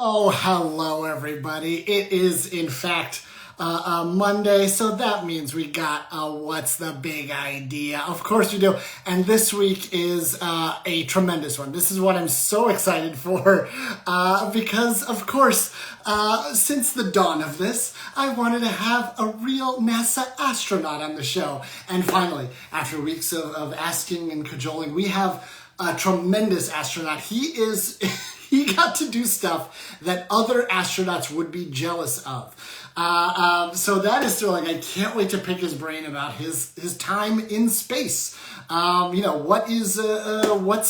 Oh, hello, everybody. It is, in fact, Monday, so that means we got What's the Big Idea? Of course we do. And this week is a tremendous one. This is what I'm so excited for because, of course, since the dawn of this, I wanted to have a real NASA astronaut on the show. And finally, after weeks of asking and cajoling, we have a tremendous astronaut. He is... He got to do stuff that other astronauts would be jealous of. So that is thrilling. I can't wait to pick his brain about his time in space. What's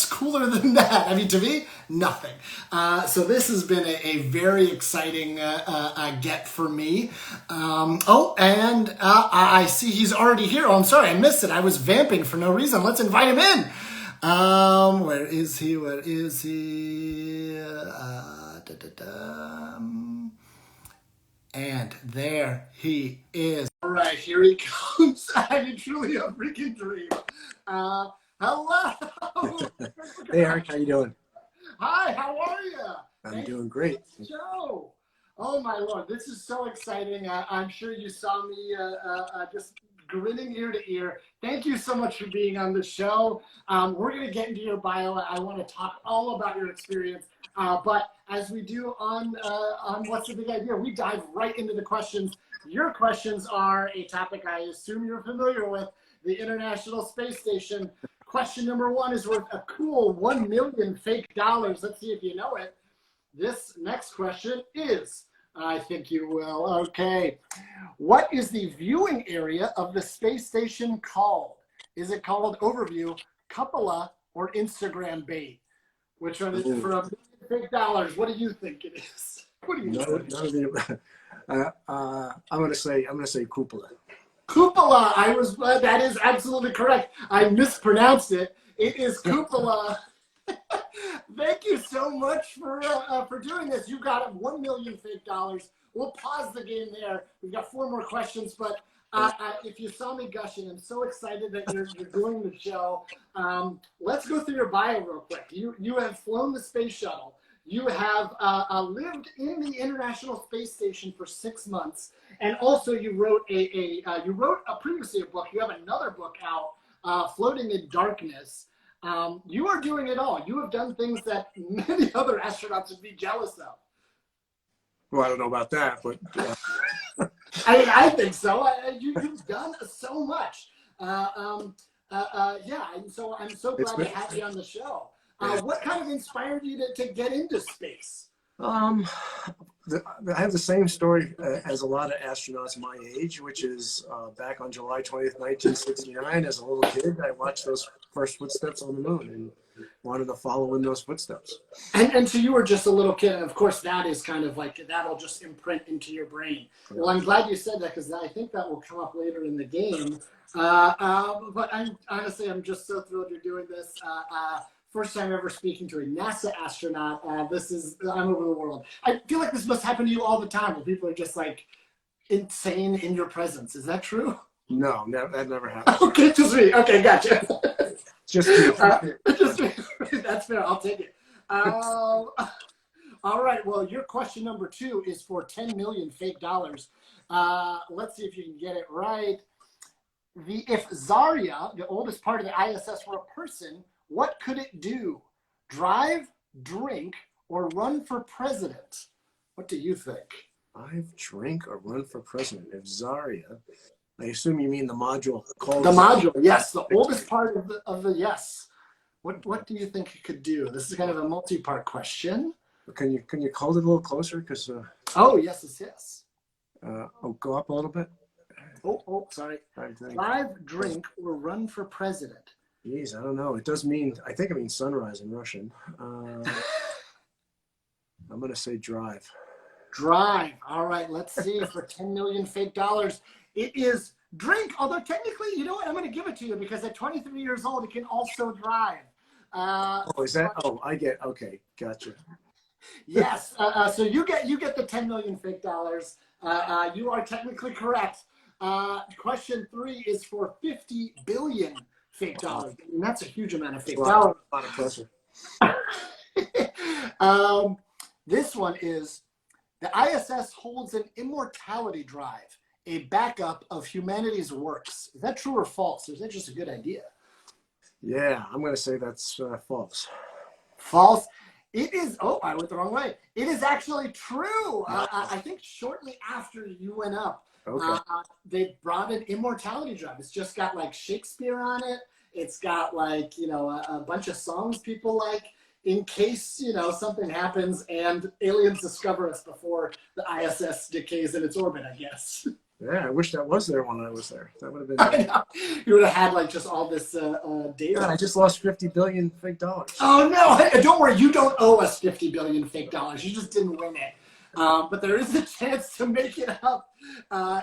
cooler than that? I mean, to me, nothing. So this has been a very exciting get for me. I see he's already here. Oh, I'm sorry, I missed it. I was vamping for no reason. Let's invite him in. Where is he? Where is he? And there he is. All right, here he comes. I mean, truly a freaking dream. Hello. Hey, Eric, how you doing? Hi, how are you? I'm doing great. Joe. Oh my Lord, this is so exciting. I'm sure you saw me just grinning ear to ear. Thank you so much for being on the show. We're going to get into your bio. I want to talk all about your experience. But as we do on What's the Big Idea, we dive right into the questions. Your questions are a topic I assume you're familiar with, the International Space Station. Question number one is worth a cool 1 million fake dollars. Let's see if you know it. This next question is, I think you will. Okay. What is the viewing area of the space station called? Is it called Overview, Cupola, or Instagram Bait? Which one is for $1 million? What do you think it is? What do you think? I'm gonna say cupola. Cupola. That is absolutely correct. I mispronounced it. It is cupola. Thank you so much for doing this. You got 1 million fake dollars. We'll pause the game there. We've got 4 more questions, but if you saw me gushing, I'm so excited that you're doing the show. Let's go through your bio real quick. You have flown the space shuttle. You have lived in the International Space Station for 6 months, and also you wrote previously a book. You have another book out, Floating in Darkness. You are doing it all. You have done things that many other astronauts would be jealous of. Well, I don't know about that, but I think so. You've done so much. And so I'm so glad to have you on the show. What kind of inspired you to get into space? I have the same story as a lot of astronauts my age, which is back on July 20th, 1969, as a little kid, I watched those first footsteps on the moon and wanted to follow in those footsteps. And so you were just a little kid, and of course that is kind of like, that'll just imprint into your brain. Well, I'm glad you said that, because I think that will come up later in the game. But I'm just so thrilled you're doing this. First time ever speaking to a NASA astronaut. I'm over the world. I feel like this must happen to you all the time, where people are just like insane in your presence. Is that true? No, that never happened. Okay, just me. Okay, gotcha. Just me. Just me. That's fair. I'll take it. All right. Well, your question number 2 is for 10 million fake dollars. Let's see if you can get it right. If Zarya, the oldest part of the ISS, were a person, what could it do? Drive, drink, or run for president? What do you think? Drive, drink, or run for president. If Zarya, I assume you mean the module called... The module, yes. The oldest part of the yes. What do you think it could do? This is kind of a multi-part question. Can you call it a little closer? Because oh, yes. go up a little bit. Oh, sorry. Drive, drink, or run for president? Geez, I don't know. It does mean, I think it means sunrise in Russian. I'm going to say drive. Drive. All right, let's see. For 10 million fake dollars, it is drink. Although technically, you know what? I'm going to give it to you, because at 23 years old, it can also drive. Is that? Oh, I get. Okay, gotcha. Yes. So you get the 10 million fake dollars. You are technically correct. Question 3 is for 50 billion fake dollars. I mean, that's a huge amount of fake dollars. A lot of pressure. This one is, the ISS holds an immortality drive, a backup of humanity's works. Is that true or false? Or is that just a good idea? Yeah, I'm going to say that's false. False. It is, oh, I went the wrong way. It is actually true. I think shortly after you went up, Okay. they brought an immortality drive. It's just got like Shakespeare on it. It's got like, you know, a bunch of songs people like, in case, you know, something happens and aliens discover us before the ISS decays in its orbit, I guess. Yeah, I wish that was there when I was there. That would have been. I know. You would have had like just all this data. God, I just lost 50 billion fake dollars. Oh no! Don't worry, you don't owe us 50 billion fake dollars. You just didn't win it. But there is a chance to make it up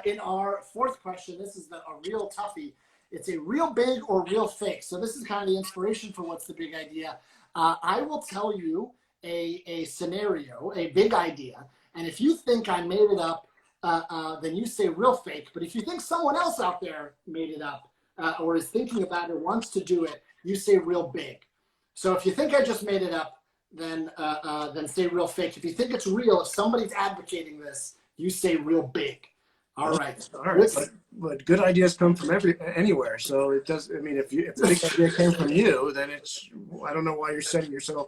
in our fourth question. This is a real toughie. It's a real big or real fake. So this is kind of the inspiration for what's the big idea. I will tell you a scenario, a big idea, and if you think I made it up, then you say real fake. But if you think someone else out there made it up or is thinking about it, wants to do it, you say real big. So if you think I just made it up, then say real fake. If you think it's real, if somebody's advocating this, you say real big. All right. All right. But good ideas come from anywhere. So it does. I mean, if the big idea came from you, then it's. I don't know why you're selling yourself.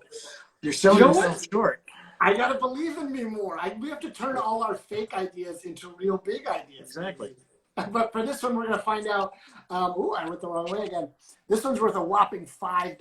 You're selling yourself short. I gotta believe in me more. We have to turn all our fake ideas into real big ideas. Exactly. But for this one, we're gonna find out. Oh, I went the wrong way again. This one's worth a whopping $5.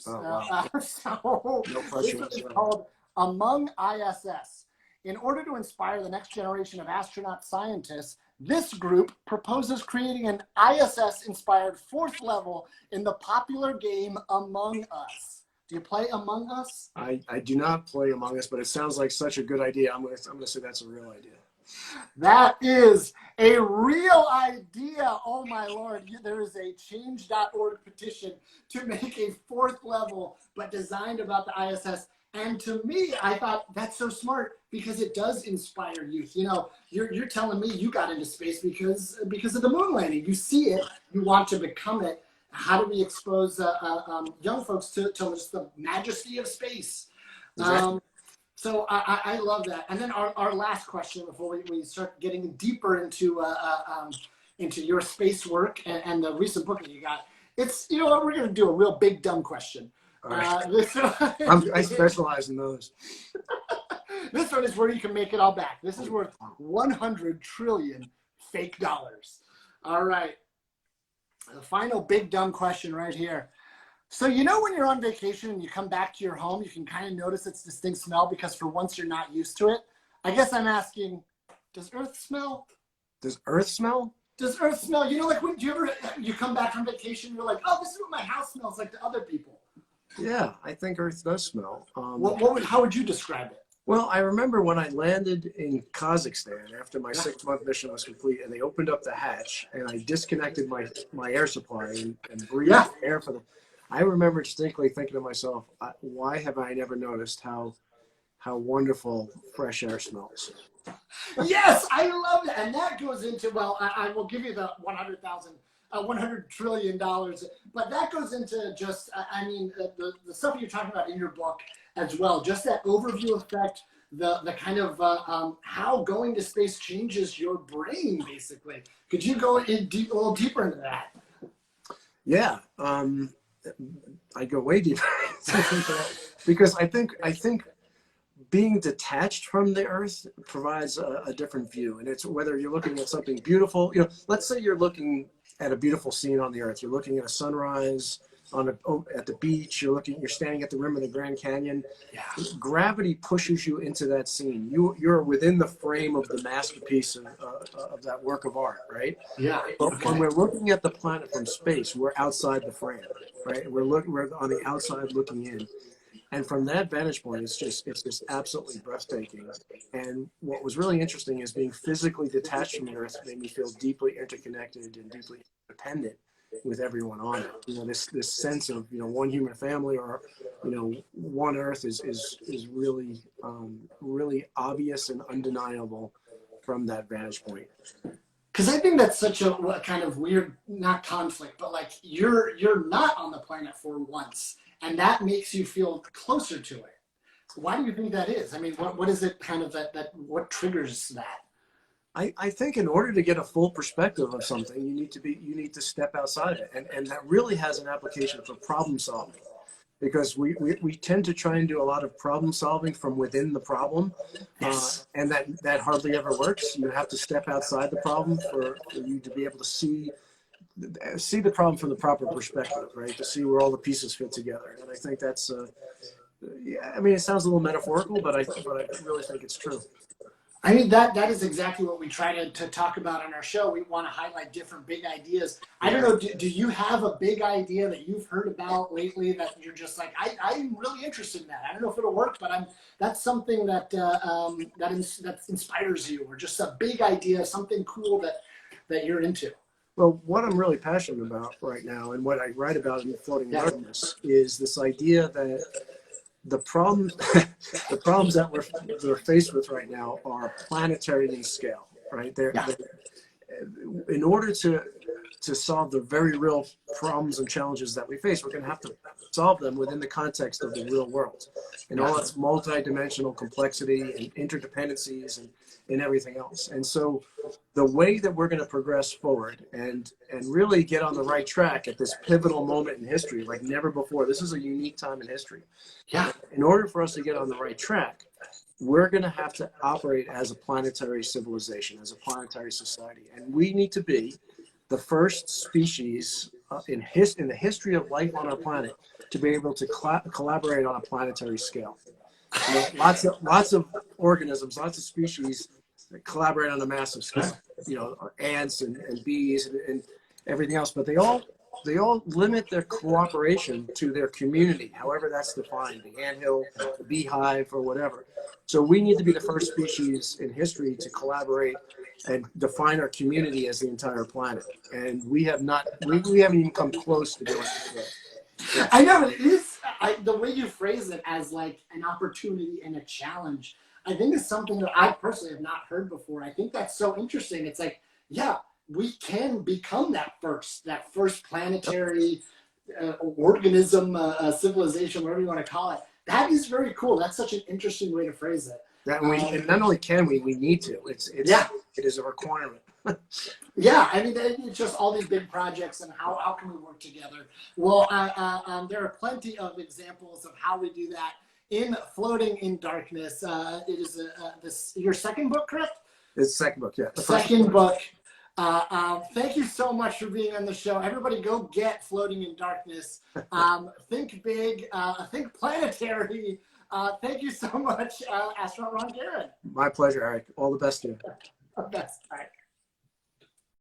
Oh, wow. So no pressure. This one is called Among ISS. In order to inspire the next generation of astronaut scientists, this group proposes creating an ISS-inspired fourth level in the popular game Among Us. Do you play Among Us? I do not play Among Us, but it sounds like such a good idea. I'm gonna say that's a real idea. That is a real idea. Oh my Lord. There is a change.org petition to make a fourth level, but designed about the ISS. And to me, I thought that's so smart because it does inspire youth. You know, you're telling me you got into space because of the moon landing. You see it, you want to become it. How do we expose young folks to just the majesty of space? Exactly. So I love that. And then our last question before we start getting deeper into your space work and the recent book that you got. It's, you know what, we're going to do a real big dumb question. Right. I specialize in those. This one is where you can make it all back. This is worth 100 trillion fake dollars. All right. The final big dumb question right here. So you know when you're on vacation and you come back to your home, you can kind of notice its distinct smell because for once you're not used to it. I guess I'm asking, does Earth smell? Does Earth smell? Does Earth smell? You know, like when you come back from vacation, you're like, oh, this is what my house smells like to other people. Yeah, I think Earth does smell. How would you describe it? Well, I remember when I landed in Kazakhstan after my 6-month mission was complete, and they opened up the hatch, and I disconnected my air supply and breathed air for them. I remember distinctly thinking to myself, why have I never noticed how wonderful fresh air smells? Yes, I love that. And that goes into, well, I will give you the $100 trillion, but that goes into just, I mean, the stuff you're talking about in your book as well, just that overview effect, the kind of how going to space changes your brain, basically. Could you go a little deeper into that? Yeah, I go way deeper because I think being detached from the Earth provides a different view, and it's whether you're looking at something beautiful. You know, let's say you're looking at a beautiful scene on the Earth. You're looking at a sunrise at the beach. You're standing at the rim of the Grand Canyon. Yeah. Gravity pushes you into that scene. You're within the frame of the masterpiece of that work of art, right? Yeah. But when we're looking at the planet from space, we're outside the frame, right? We're on the outside looking in. And from that vantage point, it's just absolutely breathtaking. And what was really interesting is being physically detached from the Earth made me feel deeply interconnected and deeply dependent with everyone on it. You know, this sense of, you know, one human family or, you know, one Earth is really really obvious and undeniable from that vantage point. Because I think that's such a kind of weird, not conflict, but like you're not on the planet for once. And that makes you feel closer to it. Why do you think that is? I mean, what is it kind of that what triggers that? I think in order to get a full perspective of something, you need to step outside it. And that really has an application for problem solving, because we tend to try and do a lot of problem solving from within the problem. Yes. And that hardly ever works. You have to step outside the problem for you to be able to see the problem from the proper perspective, right? To see where all the pieces fit together. And I think that's, yeah, I mean, it sounds a little metaphorical, but I really think it's true. I mean, that is exactly what we try to talk about on our show. We want to highlight different big ideas. I don't know, do you have a big idea that you've heard about lately that you're just like, I'm really interested in that. I don't know if it'll work, but that's something that inspires you, or just a big idea, something cool that you're into. Well, what I'm really passionate about right now, and what I write about in Floating Yeah. Darkness, is this idea that the problems that we're faced with right now are planetary in scale, right? They're in order to solve the very real problems and challenges that we face, we're going to have to solve them within the context of the real world, and all its multi-dimensional complexity and interdependencies and everything else. And so the way that we're going to progress forward and really get on the right track at this pivotal moment in history, like never before, this is a unique time in history. Yeah. In order for us to get on the right track, we're going to have to operate as a planetary civilization, as a planetary society. And we need to be the first species in the history of life on our planet to be able to collaborate on a planetary scale. You know, lots of organisms, lots of species that collaborate on a massive scale. You know, ants and bees and everything else, but they all limit their cooperation to their community, however that's defined, the anthill, the beehive, or whatever. So we need to be the first species in history to collaborate and define our community as the entire planet. And we haven't even come close to doing it yet. I know it is. The way you phrase it as like an opportunity and a challenge, I think is something that I personally have not heard before. I think that's so interesting. It's like, yeah, we can become that first planetary organism, civilization, whatever you want to call it. That is very cool. That's such an interesting way to phrase it. And not only can we need to. It is a requirement. Yeah, I mean, it's just all these big projects and how can we work together? Well, there are plenty of examples of how we do that in Floating in Darkness. It is your second book, correct? It's the second book, yeah. Second book. Thank you so much for being on the show. Everybody go get Floating in Darkness. Think big, think planetary. Thank you so much, Astronaut Ron Garon. My pleasure, Eric. All the best to you. Best. All right.